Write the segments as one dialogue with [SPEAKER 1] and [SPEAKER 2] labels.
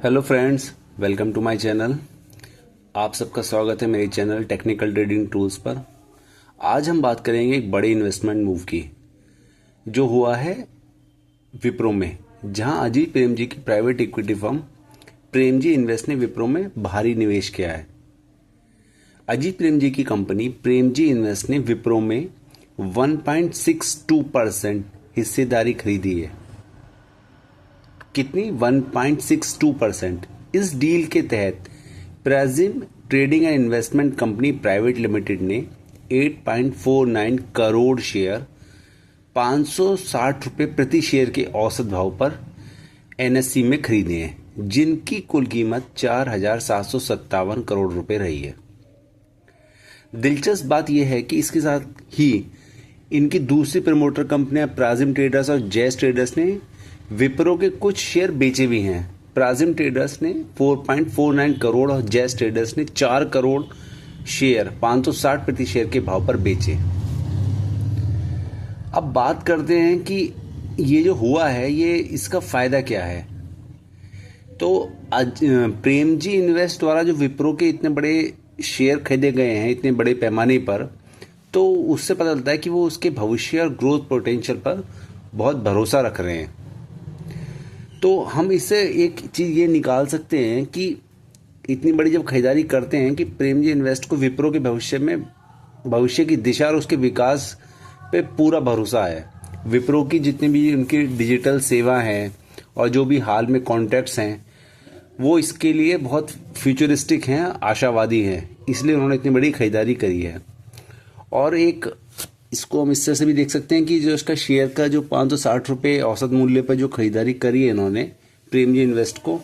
[SPEAKER 1] Hello friends, welcome to my channel. आप सबका स्वागत है मेरे चैनल टेक्निकल ट्रेडिंग टूल्स पर। आज हम बात करेंगे एक बड़े इन्वेस्टमेंट मूव की जो हुआ है विप्रो में, जहां अजीत प्रेम जी की private equity firm Prem ji invest ने विप्रो में भारी निवेश किया है। अजीत प्रेम जी की कंपनी प्रेम जी इन्वेस्ट ने विप्रो में 1.62% हिस्सेदारी खरीदी है। कितनी? 1.62%। इस डील के तहत Prazim trading and investment company private limited ने 8.49 करोड़ शेयर 560 रुपये प्रति शेयर के औसत भाव पर एनएससी में खरीदे हैं, जिनकी कुल कीमत 4,757 करोड़ रुपए रही है। दिलचस्प बात यह है कि इसके साथ ही इनकी दूसरी प्रमोटर कंपनियां प्राजिम ट्रेडर्स और जैस ट्रेडर्स ने विप्रो के कुछ शेयर बेचे भी हैं। प्राजिम ट्रेडर्स ने 4.49 करोड़ और जैस ट्रेडर्स ने 4 करोड़ शेयर 560 प्रति शेयर के भाव पर बेचे। अब बात करते हैं कि ये जो हुआ है ये इसका फायदा क्या है। तो प्रेम जी इन्वेस्ट द्वारा जो विप्रो के इतने बड़े शेयर खरीदे गए हैं इतने बड़े पैमाने पर, तो उससे पता चलता है कि वो उसके भविष्य और ग्रोथ पोटेंशियल पर बहुत भरोसा रख रहे हैं। तो हम इससे एक चीज़ ये निकाल सकते हैं कि इतनी बड़ी जब खरीदारी करते हैं कि प्रेम जी इन्वेस्ट को विप्रो के भविष्य की दिशा और उसके विकास पे पूरा भरोसा है। विप्रो की जितनी भी उनकी डिजिटल सेवा हैं और जो भी हाल में कॉन्ट्रैक्ट्स हैं वो इसके लिए बहुत फ्यूचरिस्टिक हैं, आशावादी हैं, इसलिए उन्होंने इतनी बड़ी खरीदारी करी है। और एक इसको हम इस तरह से भी देख सकते हैं कि जो इसका शेयर का जो 560 रुपये औसत मूल्य पर जो खरीदारी करी है इन्होंने प्रेम जी इन्वेस्ट को,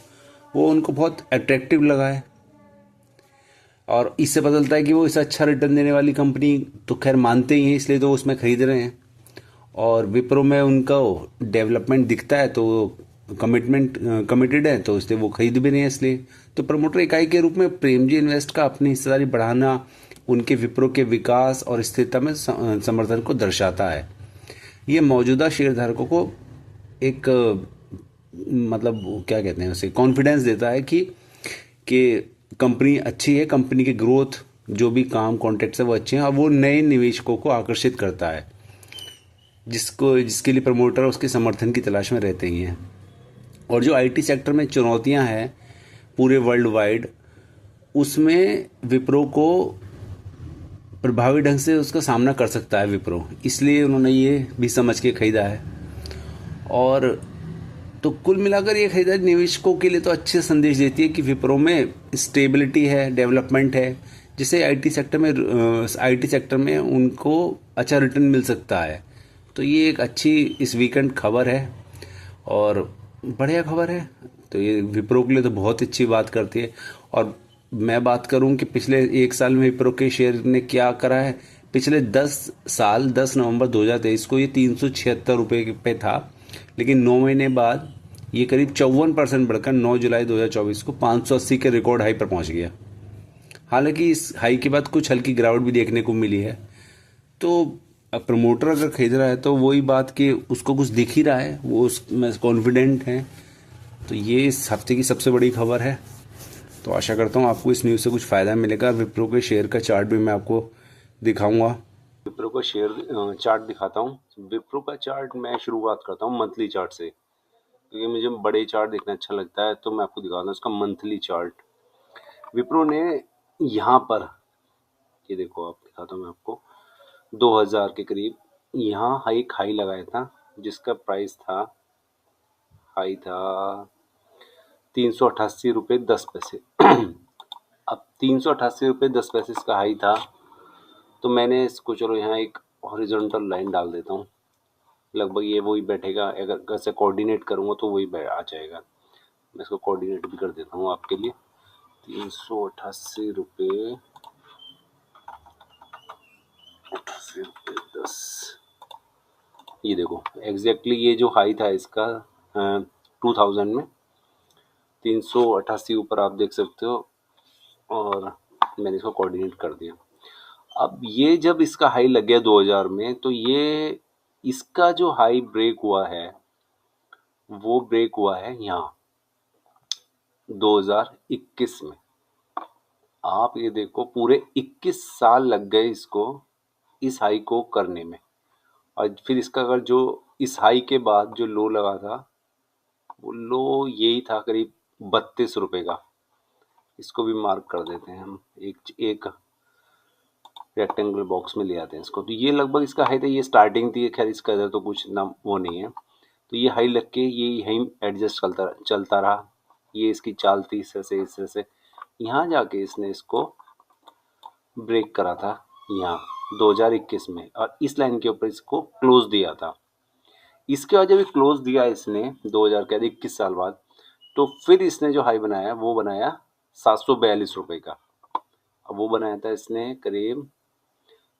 [SPEAKER 1] वो उनको बहुत अट्रैक्टिव लगा है। और इससे पता चलता है कि वो इसे अच्छा रिटर्न देने वाली कंपनी तो खैर मानते ही हैं, इसलिए तो उसमें खरीद रहे हैं। और विप्रो में उनका डेवलपमेंट दिखता है तो कमिटेड है, तो इसलिए वो खरीद भी रहे हैं। इसलिए तो प्रमोटर इकाई के रूप में प्रेम जी इन्वेस्ट का अपनी हिस्सेदारी बढ़ाना उनके विप्रो के विकास और स्थिरता में समर्थन को दर्शाता है। ये मौजूदा शेयरधारकों को एक मतलब क्या कहते हैं उसे, कॉन्फिडेंस देता है कि कंपनी अच्छी है, कंपनी के ग्रोथ जो भी काम कॉन्ट्रैक्ट्स है वो अच्छे हैं, और वो नए निवेशकों को आकर्षित करता है जिसके लिए प्रमोटर उसके समर्थन की तलाश में रहते ही हैं। और जो आईटी सेक्टर में चुनौतियां हैं पूरे वर्ल्ड वाइड, उसमें विप्रो को प्रभावी ढंग से उसका सामना कर सकता है विप्रो, इसलिए उन्होंने ये भी समझ के खरीदा है। और तो कुल मिलाकर ये खरीदारी निवेशकों के लिए तो अच्छे संदेश देती है कि विप्रो में स्टेबिलिटी है, डेवलपमेंट है, जिससे आईटी सेक्टर में उनको अच्छा रिटर्न मिल सकता है। तो ये एक अच्छी इस वीकेंड खबर है और बढ़िया खबर है। तो ये विप्रो के लिए तो बहुत अच्छी बात करती है। और मैं बात करूं कि पिछले एक साल में विप्रो के शेयर ने क्या करा है। पिछले 10 नवंबर 2023 को ये 376 रुपये पे था, लेकिन 9 महीने बाद ये करीब 54% बढ़कर 9 जुलाई 2024 को 580 के रिकॉर्ड हाई पर पहुंच गया। हालांकि इस हाई के बाद कुछ हल्की गिरावट भी देखने को मिली है। तो अब प्रमोटर अगर खरीद रहा है तो वही बात कि उसको कुछ दिख ही रहा है, वो उसमें कॉन्फिडेंट है। तो ये इस हफ्ते की सबसे बड़ी खबर है। तो आशा करता हूँ आपको इस न्यूज़ से कुछ फ़ायदा मिलेगा। विप्रो के शेयर का चार्ट भी मैं आपको दिखाऊंगा। विप्रो का शेयर चार्ट दिखाता हूँ। विप्रो का चार्ट मैं शुरुआत करता हूँ मंथली चार्ट से, क्योंकि मुझे बड़े चार्ट देखना अच्छा लगता है। तो मैं आपको दिखाता हूँ इसका मंथली चार्ट। विप्रो ने यहाँ पर, ये देखो, आप दिखाता हूँ मैं आपको, 2000 के करीब यहाँ एक हाई लगाया था, जिसका प्राइस था, हाई था 388 रुपये 10 पैसे। अब 388 रुपये 10 पैसे इसका हाई था। तो मैंने इसको, चलो यहाँ एक हॉरिजॉन्टल लाइन डाल देता हूँ, लगभग ये वही बैठेगा। अगर से कोऑर्डिनेट करूँगा तो वही आ जाएगा। मैं इसको कोऑर्डिनेट भी कर देता हूँ आपके लिए। 388 रुपये 10, ये देखो एग्जैक्टली ये जो हाई था इसका 2000 में 388 ऊपर आप देख सकते हो, और मैंने इसको कोऑर्डिनेट कर दिया। अब ये जब इसका हाई लग गया 2000 में, तो ये इसका जो हाई ब्रेक हुआ है वो ब्रेक हुआ है यहाँ 2021 में। आप ये देखो पूरे 21 साल लग गए इसको, इस हाई को करने में। और फिर इसका अगर जो इस हाई के बाद जो लो लगा था, वो लो यही था करीब 32 रुपए का। इसको भी मार्क कर देते हैं हम, एक रेक्टेंगल बॉक्स में ले आते हैं इसको। तो ये लगभग इसका हाई था, ये स्टार्टिंग थी, खैर इसका इधर तो कुछ ना वो नहीं है। तो ये हाई लग के ये यहीं एडजस्ट चलता रहा। ये इसकी चाल थी इस तरह से यहाँ जाके इसने इसको ब्रेक करा था यहाँ 2021 में, और इस लाइन के ऊपर इसको क्लोज दिया था। इसके बाद जब क्लोज दिया इसने 2021 साल बाद, तो फिर इसने जो हाई बनाया वो बनाया 742 रुपए का। अब वो बनाया था इसने करीब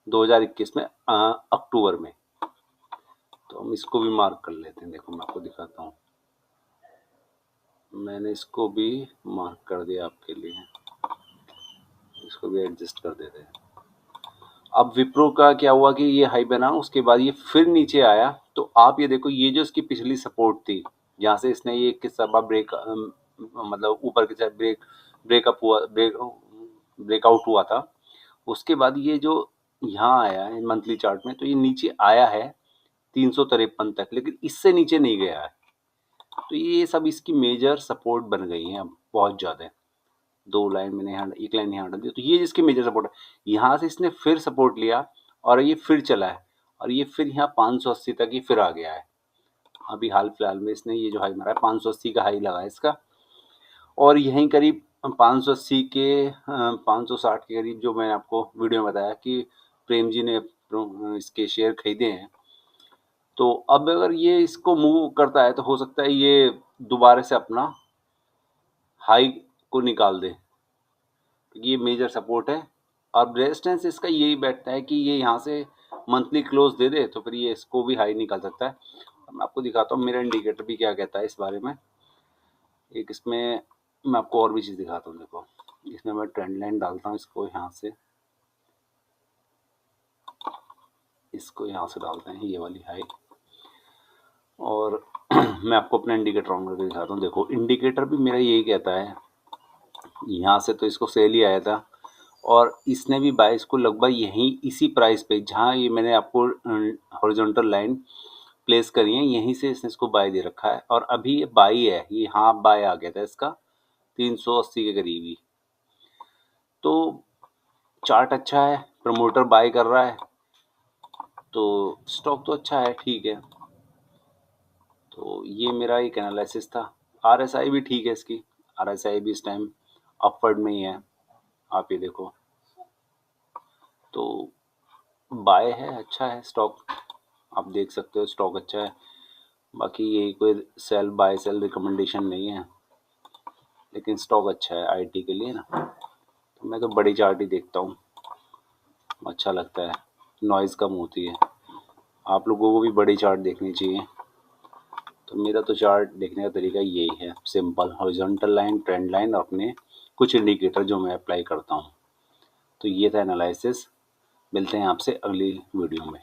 [SPEAKER 1] 2021 में अक्टूबर में। तो हम इसको भी मार्क कर लेते हैं। देखो मैं आपको दिखाता हूँ, मैंने इसको भी मार्क कर दिया आपके लिए, इसको भी एडजस्ट कर देते हैं। अब विप्रो का क्या हुआ कि ये हाई बना, उसके बाद ये फिर नीचे आया। तो आप ये देखो, ये जो इसकी पिछली सपोर्ट थी, जहाँ से इसने ये किस मतलब ऊपर की साइड ब्रेकआउट हुआ था, उसके बाद ये जो यहाँ आया है मंथली चार्ट में, तो ये नीचे आया है 353 तक, लेकिन इससे नीचे नहीं गया है। तो ये सब इसकी मेजर सपोर्ट बन गई हैं अब बहुत ज़्यादा। 2 लाइन मैंने यहाँ, 1 लाइन यहाँ हटा दी। तो ये जिसकी मेजर सपोर्ट है, यहाँ से इसने फिर सपोर्ट लिया और ये फिर चला है, और ये फिर यहाँ 580 तक ही फिर आ गया है। अभी हाल फिलहाल में इसने ये जो हाई मारा है 580 का हाई लगा है इसका, और यहीं करीब 580 के 560 के करीब जो मैंने आपको वीडियो में बताया कि प्रेम जी ने इसके शेयर खरीदे हैं। तो अब अगर ये इसको मूव करता है तो हो सकता है ये दोबारा से अपना हाई को निकाल दे, ये मेजर सपोर्ट है। और रेजिस्टेंस इसका यही बैठता है कि ये यहाँ से मंथली क्लोज दे दे, तो फिर ये इसको भी हाई निकाल सकता है। मैं आपको दिखाता हूँ मेरा इंडिकेटर भी क्या कहता है इस बारे में। एक इसमें मैं आपको और भी चीज़ दिखाता हूँ। देखो इसमें मैं ट्रेंड लाइन डालता हूँ, इसको यहाँ से डालते हैं ये वाली हाई, और मैं आपको अपना इंडिकेटर ऑन करके दिखाता हूँ। देखो इंडिकेटर भी मेरा यही कहता है, यहाँ से तो इसको सेल ही आया था, और इसने भी बाय इसको लगभग यहीं इसी प्राइस पे, जहाँ ये मैंने आपको हॉरिजॉन्टल लाइन प्लेस करी है, यहीं से इसने इसको बाय दे रखा है। और अभी ये बाय है, ये हाँ बाय आ गया था इसका 380 के करीब ही। तो चार्ट अच्छा है, प्रमोटर बाय कर रहा है, तो स्टॉक तो अच्छा है, ठीक है। तो ये मेरा एक एनालिसिस था। RSI भी ठीक है इसकी, RSI भी इस टाइम अपवर्ड में ही है, आप ये देखो। तो बाय है, अच्छा है स्टॉक, आप देख सकते हो स्टॉक अच्छा है। बाकी यही कोई बाय सेल रिकमेंडेशन नहीं है, लेकिन स्टॉक अच्छा है IT के लिए ना। तो मैं तो बड़ी चार्ट ही देखता हूँ, अच्छा लगता है, नॉइज़ कम होती है। आप लोगों को भी बड़ी चार्ट देखनी चाहिए। तो मेरा तो चार्ट देखने का तरीका यही है, simple horizontal line, trend line और अपने कुछ इंडिकेटर जो मैं अप्लाई करता हूँ। तो ये था एनालिसिस। मिलते हैं आपसे अगली वीडियो में।